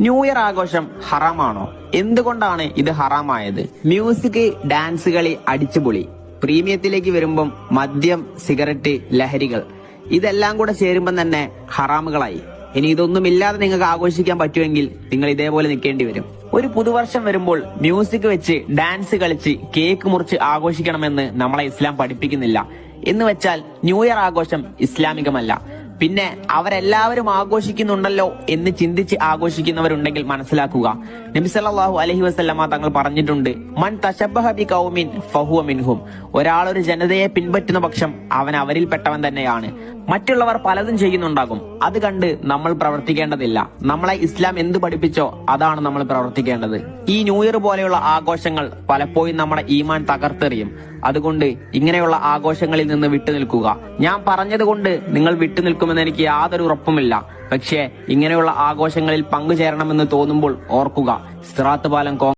New year ആഘോഷം ഹറാമാണോ? എന്തുകൊണ്ടാണ് ഇത് ഹറാമായത്? മ്യൂസിക്, ഡാൻസ് കളി, അടിച്ചുപൊളി, പ്രീമിയത്തിലേക്ക് വരുമ്പം മദ്യം, സിഗരറ്റ്, ലഹരികൾ, ഇതെല്ലാം കൂടെ ചേരുമ്പം തന്നെ ഹറാമുകളായി. ഇനി ഇതൊന്നുമില്ലാതെ നിങ്ങൾക്ക് ആഘോഷിക്കാൻ പറ്റുമെങ്കിൽ നിങ്ങൾ ഇതേപോലെ നിൽക്കേണ്ടി വരും. ഒരു പുതുവർഷം വരുമ്പോൾ മ്യൂസിക് വെച്ച്, ഡാൻസ് കളിച്ച്, കേക്ക് മുറിച്ച് ആഘോഷിക്കണമെന്ന് നമ്മളെ ഇസ്ലാം പഠിപ്പിക്കുന്നില്ല. എന്ന് വെച്ചാൽ ന്യൂ ഇയർ ആഘോഷം ഇസ്ലാമികമല്ല. പിന്നെ അവരെല്ലാവരും ആഘോഷിക്കുന്നുണ്ടല്ലോ എന്ന് ചിന്തിച്ച് ആഘോഷിക്കുന്നവരുണ്ടെങ്കിൽ മനസ്സിലാക്കുക, നബി സല്ലല്ലാഹു അലൈഹി വസല്ലമ തങ്ങൾ പറഞ്ഞിട്ടുണ്ട്, മൻ തശബ്ബഹ ബി ഖൗമിൻ ഫഹുവ മിൻഹും. ഒരാളൊരു ജനതയെ പിൻപറ്റുന്ന പക്ഷം അവൻ അവരിൽപ്പെട്ടവൻ തന്നെയാണ്. മറ്റുള്ളവർ പലതും ചെയ്യുന്നുണ്ടാകും, അത് കണ്ട് നമ്മൾ പ്രവർത്തിക്കേണ്ടതില്ല. നമ്മളെ ഇസ്ലാം എന്ത് പഠിപ്പിച്ചോ അതാണ് നമ്മൾ പ്രവർത്തിക്കേണ്ടത്. ഈ ന്യൂ ഇയർ പോലെയുള്ള ആഘോഷങ്ങൾ പലപ്പോഴും നമ്മുടെ ഈമാൻ തകർത്തെറിയും. അതുകൊണ്ട് ഇങ്ങനെയുള്ള ആഘോഷങ്ങളിൽ നിന്ന് വിട്ടുനിൽക്കുക. ഞാൻ പറഞ്ഞതുകൊണ്ട് നിങ്ങൾ വിട്ടുനിൽക്കുമെന്ന് എനിക്ക് യാതൊരു ഉറപ്പുമില്ല. പക്ഷേ ഇങ്ങനെയുള്ള ആഘോഷങ്ങളിൽ പങ്കുചേരണമെന്ന് തോന്നുമ്പോൾ ഓർക്കുക, സിറാത്ത് പാലം